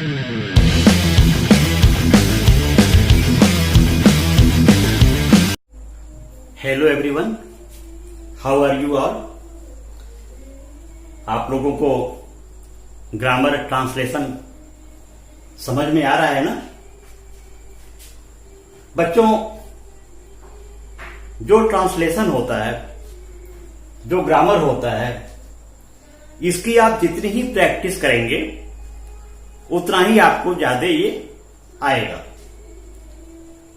Hello everyone, how are you all. आप लोगों को ग्रामर ट्रांसलेशन समझ में आ रहा है ना बच्चों। जो ट्रांसलेशन होता है, जो ग्रामर होता है, इसकी आप जितनी ही प्रैक्टिस करेंगे उतना ही आपको ज्यादा ये आएगा।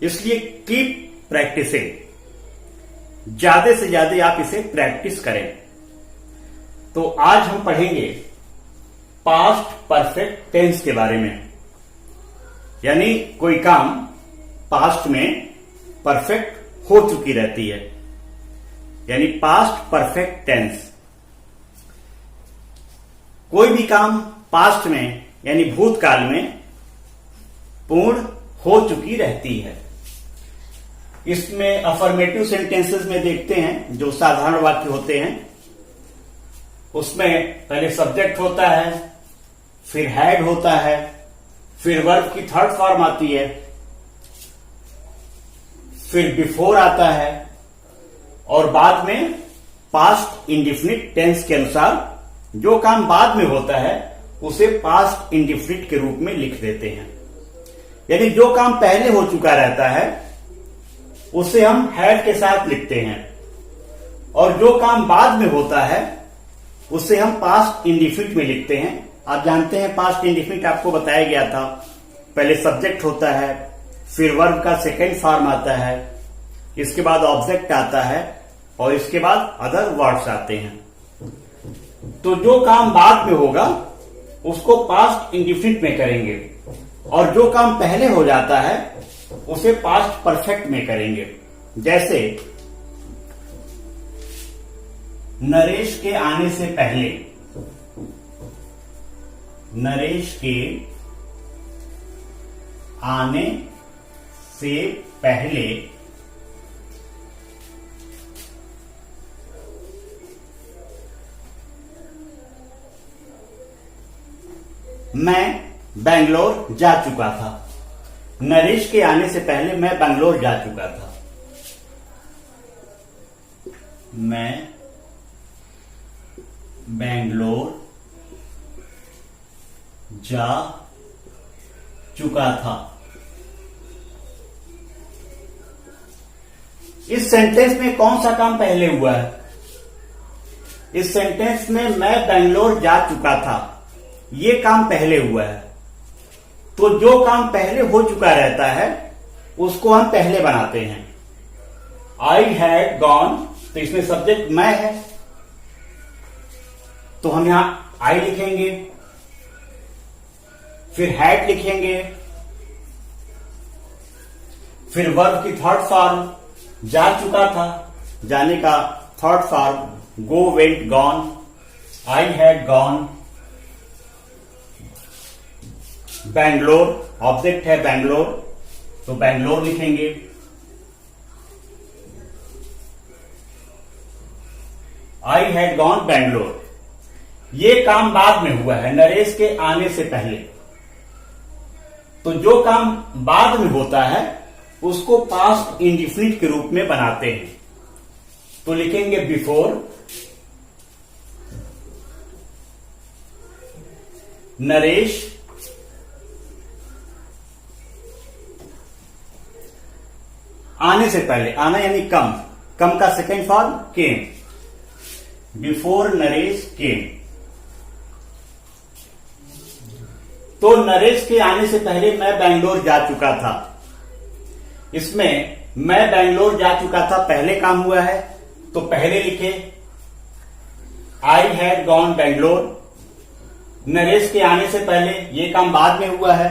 इसलिए कीप प्रैक्टिसिंग, ज्यादा से ज्यादा आप इसे प्रैक्टिस करें। तो आज हम पढ़ेंगे पास्ट परफेक्ट टेंस के बारे में, यानी कोई काम पास्ट में परफेक्ट हो चुकी रहती है, यानी पास्ट परफेक्ट टेंस। कोई भी काम पास्ट में यानी भूतकाल में पूर्ण हो चुकी रहती है। इसमें अफर्मेटिव सेंटेंसेस में देखते हैं, जो साधारण वाक्य होते हैं, उसमें पहले सब्जेक्ट होता है, फिर हैड होता है, फिर वर्ब की थर्ड फॉर्म आती है, फिर बिफोर आता है, और बाद में पास्ट इंडिफिनिट टेंस के अनुसार जो काम बाद में होता है उसे पास्ट इंडिफिनिट के रूप में लिख देते हैं। यानी जो काम पहले हो चुका रहता है उसे हम हैड के साथ लिखते हैं, और जो काम बाद में होता है उसे हम पास्ट इंडिफिनिट में लिखते हैं। आप जानते हैं पास्ट इंडिफिनिट आपको बताया गया था, पहले सब्जेक्ट होता है, फिर वर्ब का सेकेंड फॉर्म आता है, इसके बाद ऑब्जेक्ट आता है, और इसके बाद अदर वर्ड्स आते हैं। तो जो काम बाद में होगा उसको पास्ट इंडिफिनिट में करेंगे, और जो काम पहले हो जाता है उसे पास्ट परफेक्ट में करेंगे। जैसे नरेश के आने से पहले, नरेश के आने से पहले मैं बेंगलोर जा चुका था। नरेश के आने से पहले मैं बेंगलोर जा चुका था। मैं बेंगलोर जा चुका था। इस सेंटेंस में कौन सा काम पहले हुआ है? इस सेंटेंस में मैं बेंगलोर जा चुका था, ये काम पहले हुआ है। तो जो काम पहले हो चुका रहता है उसको हम पहले बनाते हैं। आई हैड गॉन, तो इसमें सब्जेक्ट मैं है, तो हम यहां आई लिखेंगे, फिर हैड लिखेंगे, फिर वर्ब की थर्ड फॉर्म जा चुका था, जाने का third form go, went, gone, I had gone. Bangalore, object है बैंगलोर, तो बैंगलोर लिखेंगे। आई हैड गॉन बैंगलोर, ये काम बाद में हुआ है, नरेश के आने से पहले। तो जो काम बाद में होता है उसको पास्ट इंडिफिनिट के रूप में बनाते हैं, तो लिखेंगे बिफोर नरेश आने से पहले, आना यानी कम, कम का सेकेंड फॉर्म केम, बिफोर नरेश केम। तो नरेश के आने से पहले मैं बेंगलोर जा चुका था। इसमें मैं बेंगलोर जा चुका था पहले काम हुआ है, तो पहले लिखे I had gone Bangalore. Naresh के आने से पहले ये काम बाद में हुआ है,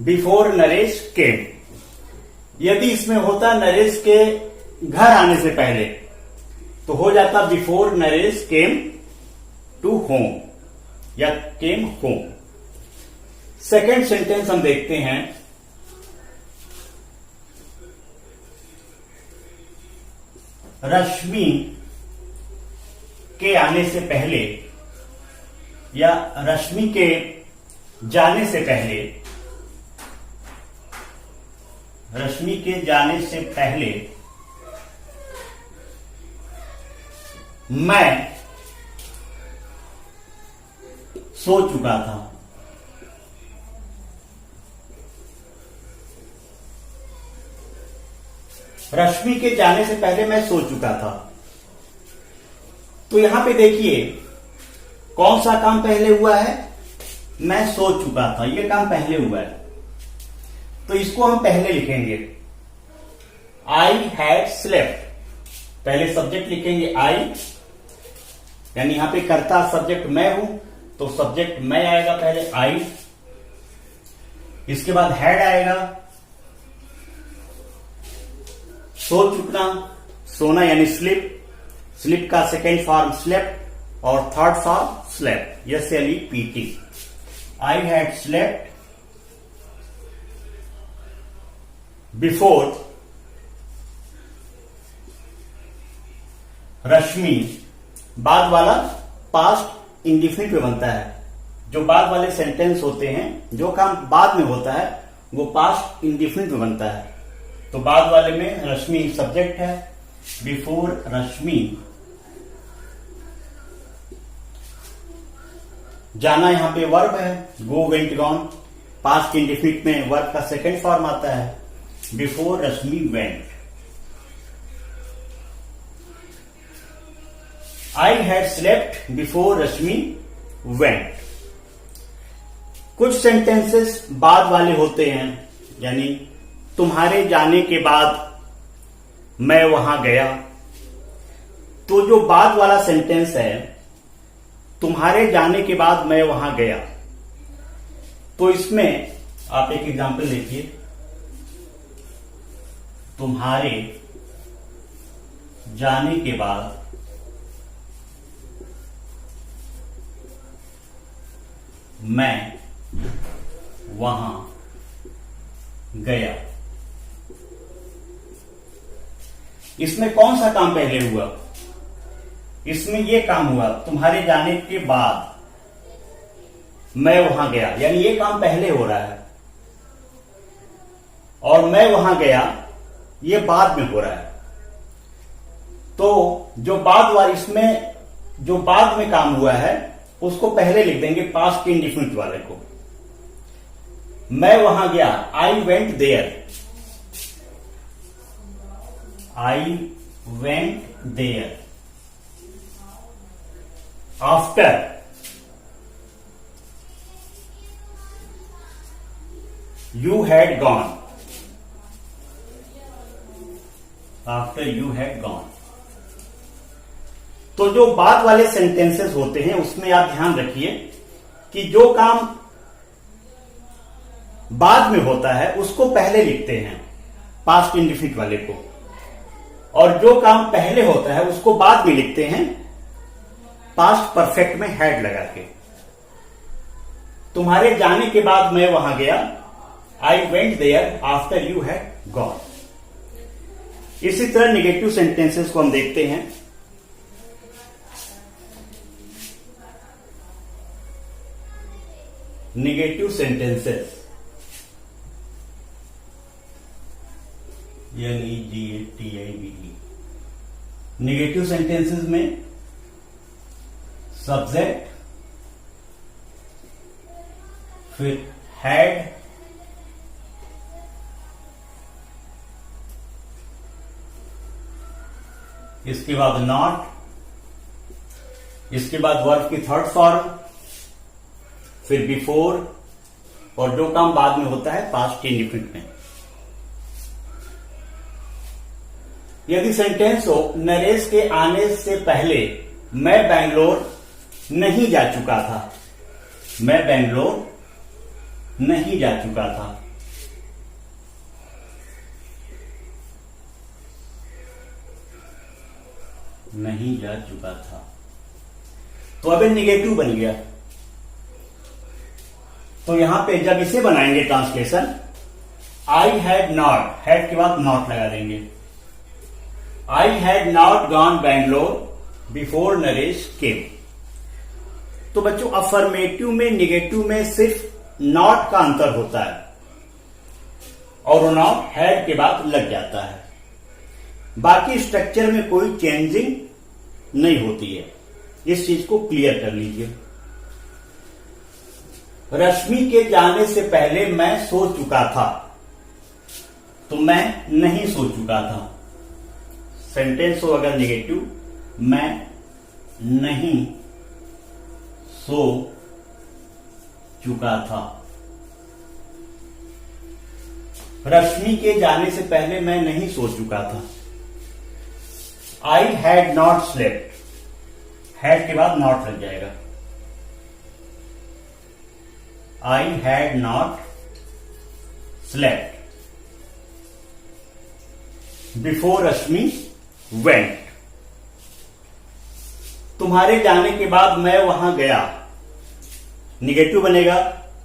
बिफोर नरेश केम। यदि इसमें होता नरेश के घर आने से पहले, तो हो जाता before Naresh came to home या केम होम। सेकेंड सेंटेंस हम देखते हैं, रश्मि के आने से पहले या रश्मि के जाने से पहले, रश्मि के जाने से पहले मैं सो चुका था। रश्मि के जाने से पहले मैं सो चुका था। तो यहां पे देखिए कौन सा काम पहले हुआ है, मैं सो चुका था, यह काम पहले हुआ है। तो इसको हम पहले लिखेंगे, आई हैड स्लेप्ट। पहले सब्जेक्ट लिखेंगे आई, यानी यहां पे कर्ता सब्जेक्ट मैं हूं, तो सब्जेक्ट मैं आएगा पहले आई। इसके बाद हैड आएगा, सो चुकना, सोना यानी स्लिप, स्लिप का सेकेंड फॉर्म स्लेप्ट और third form slept, SLEPT। I had slept before Rashmi. बाद वाला पास्ट इंडिफिनिट में बनता है। जो बाद वाले सेंटेंस होते हैं, जो काम बाद में होता है, वो पास्ट इंडिफिनिट में बनता है। तो बाद वाले में रश्मि सब्जेक्ट है, बिफोर रश्मि। जाना यहां पे वर्ब है, गो वेंट गॉन। पास्ट इंडिफिनिट में वर्ब का सेकेंड फॉर्म आता है, before Rashmi went. I had slept before Rashmi went. कुछ सेंटेंसेस बाद वाले होते हैं, यानी तुम्हारे जाने के बाद मैं वहां गया। तो जो बाद वाला सेंटेंस है, तुम्हारे जाने के बाद मैं वहां गया, तो इसमें आप एक एग्जांपल देखिए, तुम्हारे जाने के बाद मैं वहां गया। इसमें कौन सा काम पहले हुआ? इसमें यह काम हुआ, तुम्हारे जाने के बाद मैं वहां गया, यानी ये काम पहले हो रहा है, और मैं वहां गया ये बाद में हो रहा है। तो जो बाद वाला, इसमें जो बाद में काम हुआ है उसको पहले लिख देंगे, पास्ट इंडिफिनिट वाले को। मैं वहां गया, I went there. I went there. After, you had gone. After you had gone. तो जो बाद वाले सेंटेंसेस होते हैं उसमें आप ध्यान रखिए कि जो काम बाद में होता है उसको पहले लिखते हैं, पास्ट इंडिफिनिट वाले को, और जो काम पहले होता है उसको बाद में लिखते हैं, पास्ट परफेक्ट में हैड लगा के। तुम्हारे जाने के बाद मैं वहां गया, I went there after you had gone. इसी तरह निगेटिव सेंटेंसेस को हम देखते हैं। Negative sentences, NEGATIVE। Negative sentences में सब्जेक्ट, फिर हैड, इसके बाद नॉट, इसके बाद वर्ब की थर्ड फॉर्म, फिर बिफोर, और जो काम बाद में होता है पास्ट इंडिफिनिट में। यदि सेंटेंस हो, नरेश के आने से पहले मैं बेंगलोर नहीं जा चुका था। मैं बेंगलोर नहीं जा चुका था। नहीं जा चुका था, तो अब निगेटिव बन गया। तो यहां पे जब इसे बनाएंगे translation, I had not, had के बाद नॉट लगा देंगे। I had not gone Bangalore before Naresh came. तो बच्चों, अफर्मेटिव में, निगेटिव में सिर्फ नॉट का अंतर होता है और वो नॉट हैड के बाद लग जाता है। बाकी स्ट्रक्चर में कोई चेंजिंग नहीं होती है, इस चीज को क्लियर कर लीजिए। रश्मि के जाने से पहले मैं सो चुका था, तो मैं नहीं सो चुका था। सेंटेंस हो अगर नेगेटिव, मैं नहीं सो चुका था। रश्मि के जाने से पहले मैं नहीं सो चुका था। आई हैड नॉट स्लेप्ट, हैड के बाद नॉट लग जाएगा। आई had not slept before Rashmi went. तुम्हारे जाने के बाद मैं वहां गया, निगेटिव बनेगा।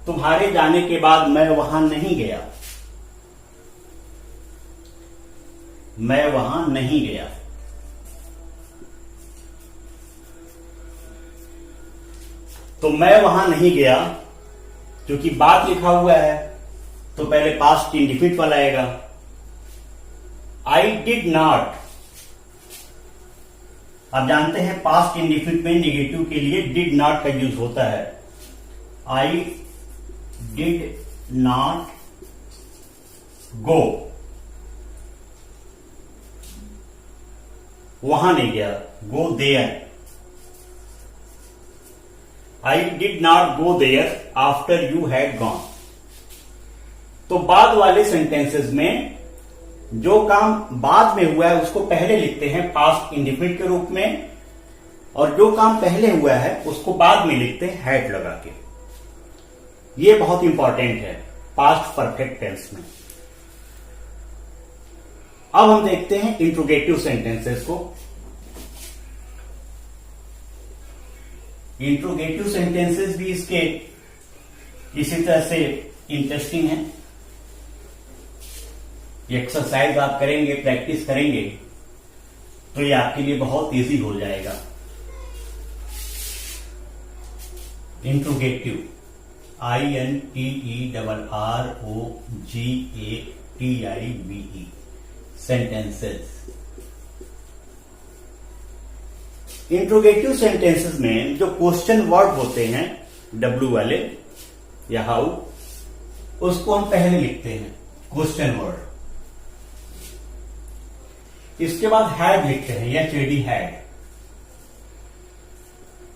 तुम्हारे जाने के बाद मैं वहां नहीं गया, मैं वहां नहीं गया। तो मैं वहां नहीं गया, क्योंकि बात लिखा हुआ है तो पहले पास्ट इंडिफिनिट वाला आएगा। आई डिड नॉट, आप जानते हैं पास्ट इंडिफिनिट में नेगेटिव के लिए डिड नॉट का यूज होता है। आई डिड नॉट गो, वहां नहीं गया, go there. I did not go there after you had gone. तो बाद वाले सेंटेंसेस में जो काम बाद में हुआ है उसको पहले लिखते हैं पास्ट इंडिफिनिट के रूप में, और जो काम पहले हुआ है उसको बाद में लिखते हैं हैड लगा के। ये बहुत इंपॉर्टेंट है पास्ट परफेक्ट टेंस में। अब हम देखते हैं इंट्रोगेटिव सेंटेंसेस को। इंट्रोगेटिव सेंटेंसेस भी इसके इसी तरह से इंटरेस्टिंग है। ये एक्सरसाइज आप करेंगे, प्रैक्टिस करेंगे तो ये आपके लिए बहुत इजी हो जाएगा। Interrogative, INTERROGATIVE sentences. Interrogative sentences में जो क्वेश्चन वर्ड होते हैं W वाले या हाउ, उसको हम पहले लिखते हैं क्वेश्चन वर्ड। इसके बाद हैड लिखते हैं या चेडी हैड,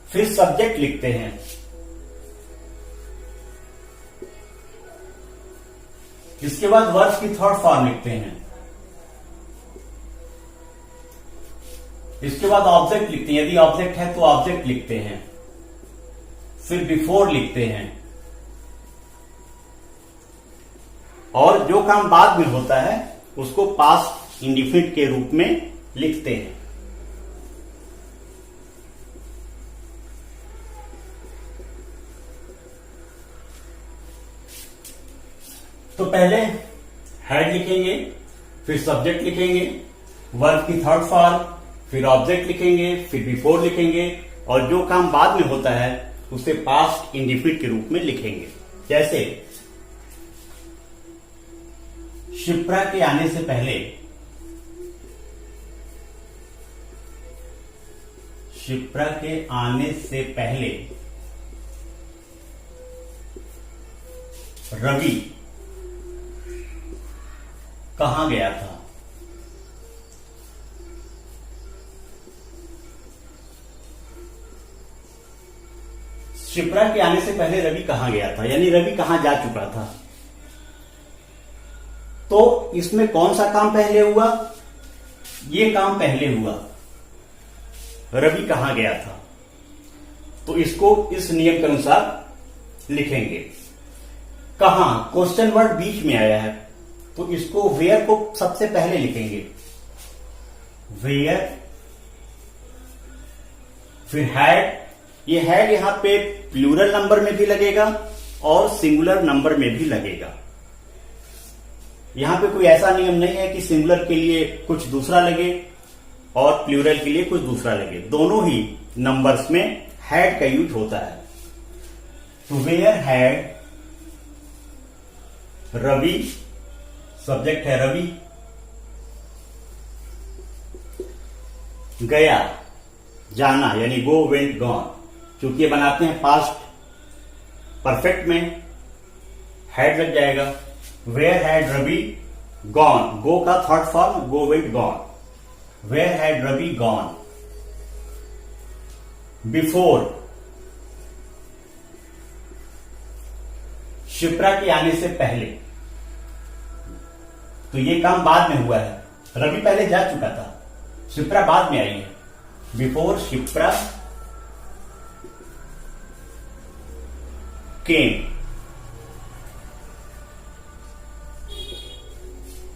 फिर सब्जेक्ट लिखते हैं, इसके बाद वर्ब की थर्ड फॉर्म लिखते हैं, इसके बाद ऑब्जेक्ट लिखते हैं, यदि ऑब्जेक्ट है तो ऑब्जेक्ट लिखते हैं, फिर बिफोर लिखते हैं, और जो काम बाद में होता है उसको पास्ट इंडिफिनिट के रूप में लिखते हैं। तो पहले हेड लिखेंगे, फिर सब्जेक्ट लिखेंगे, वर्ब की थर्ड फॉर्म, फिर ऑब्जेक्ट लिखेंगे, फिर बिफोर लिखेंगे, और जो काम बाद में होता है उसे पास्ट इंडिफिनिट के रूप में लिखेंगे। जैसे शिप्रा के आने से पहले, शिप्रा के आने से पहले रवि कहां गया था। शिप्रा के आने से पहले रवि कहां गया था, यानी रवि कहां जा चुका था। तो इसमें कौन सा काम पहले हुआ, ये काम पहले हुआ, रवि कहां गया था। तो इसको इस नियम के अनुसार लिखेंगे। कहां, क्वेश्चन वर्ड बीच में आया है तो इसको वेयर को सबसे पहले लिखेंगे, वेयर, फिर हैड। ये हैड यहां पे प्लूरल नंबर में भी लगेगा और सिंगुलर नंबर में भी लगेगा। यहां पे कोई ऐसा नियम नहीं है कि सिंगुलर के लिए कुछ दूसरा लगे और प्लूरल के लिए कुछ दूसरा लगे, दोनों ही नंबर्स में हैड का यूज होता है। तो वेयर हैड रवि, सब्जेक्ट है रवि, गया, जाना, यानी गो, वेंट, गॉन। क्योंकि ये बनाते हैं पास्ट परफेक्ट में, हैड लग जाएगा। Where had Ravi gone, go का third form go, went, gone. Where had Ravi gone. Before, Shipra के आने से पहले, तो ये काम बाद में हुआ है। रवि पहले जा चुका था, शिप्रा बाद में आई है। Before Shipra came.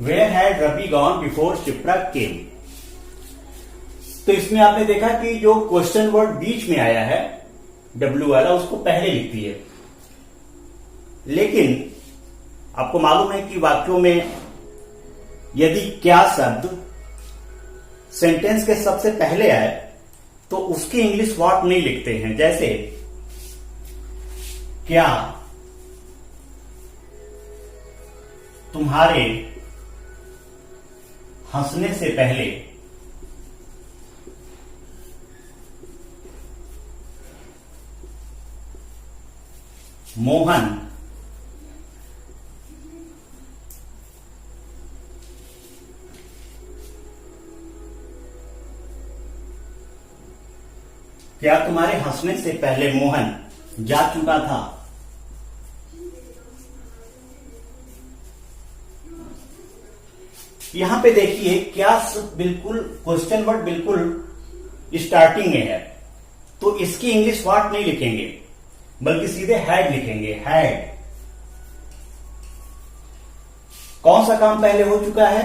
Where had Ravi gone before Shipra came. तो इसमें आपने देखा कि जो क्वेश्चन वर्ड बीच में आया है डब्ल्यू वाला, उसको पहले लिखती है। लेकिन आपको मालूम है कि वाक्यों में यदि क्या शब्द सेंटेंस के सबसे पहले आए तो उसकी इंग्लिश व्हाट नहीं लिखते हैं। जैसे क्या तुम्हारे हंसने से पहले मोहन क्या तुम्हारे हंसने से पहले मोहन जा चुका था। यहां पे देखिए क्या बिल्कुल क्वेश्चन वर्ड बिल्कुल स्टार्टिंग में है, तो इसकी इंग्लिश व्हाट नहीं लिखेंगे बल्कि सीधे हैड लिखेंगे। हैड। कौन सा काम पहले हो चुका है?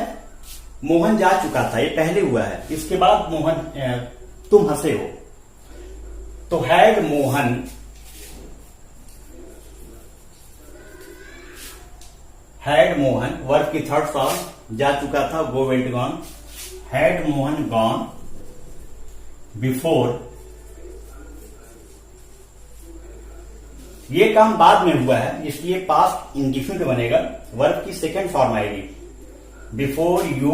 मोहन जा चुका था, ये पहले हुआ है। इसके बाद मोहन तुम हंसे हो, तो had Mohan, had Mohan verb की थर्ड फॉर्म जा चुका था, go, went, gone. Had Mohan gone before, ये काम बाद में हुआ है इसलिए पास्ट इंडिफिनिट बनेगा, वर्ब की सेकंड फॉर्म आएगी। बिफोर यू,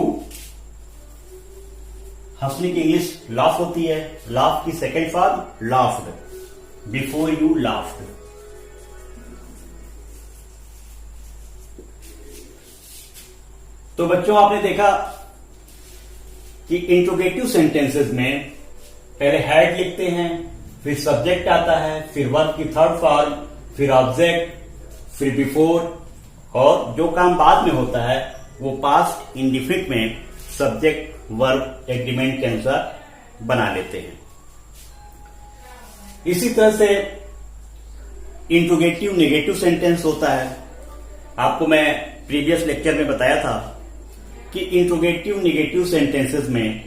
हंसने की इंग्लिश लाफ होती है, लाफ की second form laughed. Before you laughed. तो बच्चों आपने देखा कि इंट्रोगेटिव सेंटेंसेस में पहले हैड लिखते हैं, फिर सब्जेक्ट आता है, फिर वर्ब की थर्ड फॉर्म, फिर ऑब्जेक्ट, फिर बिफोर, और जो काम बाद में होता है वो पास्ट इंडिफिनिट में सब्जेक्ट वर्ब एग्रीमेंट के अनुसार बना लेते हैं। इसी तरह से इंट्रोगेटिव नेगेटिव सेंटेंस होता है। आपको मैं प्रीवियस लेक्चर में बताया था कि इंट्रोगेटिव नेगेटिव सेंटेंसेस में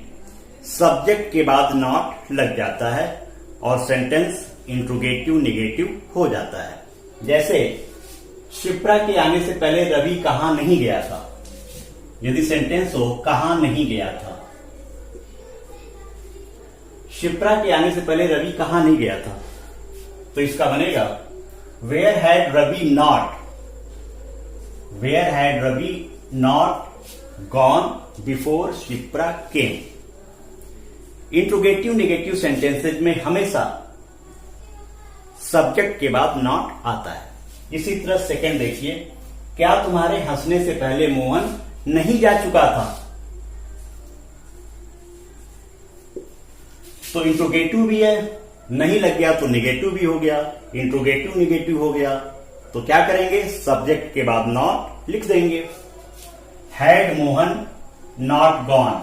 सब्जेक्ट के बाद नॉट लग जाता है और सेंटेंस इंट्रोगेटिव नेगेटिव हो जाता है। जैसे शिप्रा के आने से पहले रवि कहां नहीं गया था, यदि सेंटेंस हो कहां नहीं गया था। शिप्रा के आने से पहले रवि कहां नहीं गया था, तो इसका बनेगा where had Ravi not, where had Ravi not gone before Shipra came. Interrogative negative sentences में हमेशा सब्जेक्ट के बाद नॉट आता है। इसी तरह सेकंड देखिए, क्या तुम्हारे हंसने से पहले मोहन नहीं जा चुका था, तो इंट्रोगेटिव भी है, नहीं लग गया तो नेगेटिव भी हो गया, इंट्रोगेटिव नेगेटिव हो गया, तो क्या करेंगे सब्जेक्ट के बाद नॉट लिख देंगे। Had Mohan not gone,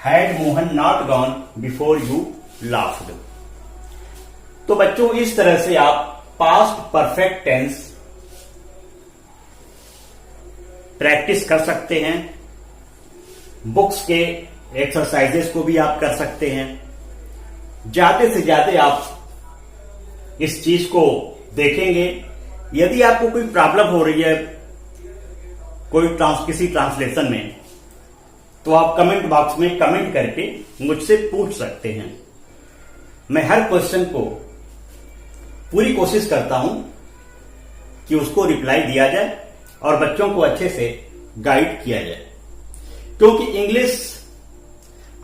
had Mohan not gone before you laughed. तो बच्चों इस तरह से आप पास्ट परफेक्ट टेंस प्रैक्टिस कर सकते हैं। बुक्स के एक्सरसाइजेस को भी आप कर सकते हैं। ज्यादा से ज्यादा आप इस चीज को देखेंगे। यदि आपको कोई प्रॉब्लम हो रही है किसी ट्रांसलेशन में, तो आप कमेंट बॉक्स में कमेंट करके मुझसे पूछ सकते हैं। मैं हर क्वेश्चन को पूरी कोशिश करता हूं कि उसको रिप्लाई दिया जाए और बच्चों को अच्छे से गाइड किया जाए। क्योंकि इंग्लिश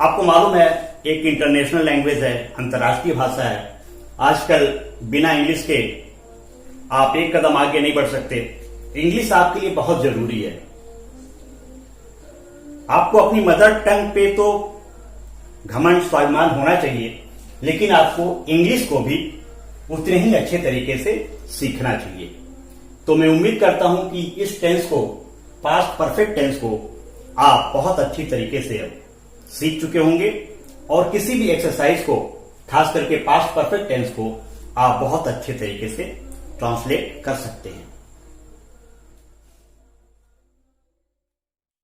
आपको मालूम है एक इंटरनेशनल लैंग्वेज है, अंतर्राष्ट्रीय भाषा है। आजकल बिना इंग्लिश के आप एक कदम आगे नहीं बढ़ सकते। इंग्लिश आपके लिए बहुत जरूरी है। आपको अपनी मदर टंग पे तो घमंड स्वाभिमान होना चाहिए, लेकिन आपको इंग्लिश को भी उतने ही अच्छे तरीके से सीखना चाहिए। तो मैं उम्मीद करता हूं कि इस टेंस को, पास्ट परफेक्ट टेंस को आप बहुत अच्छी तरीके से अब सीख चुके होंगे और किसी भी एक्सरसाइज को, खास करके पास्ट परफेक्ट टेंस को, आप बहुत अच्छे तरीके से ट्रांसलेट कर सकते हैं।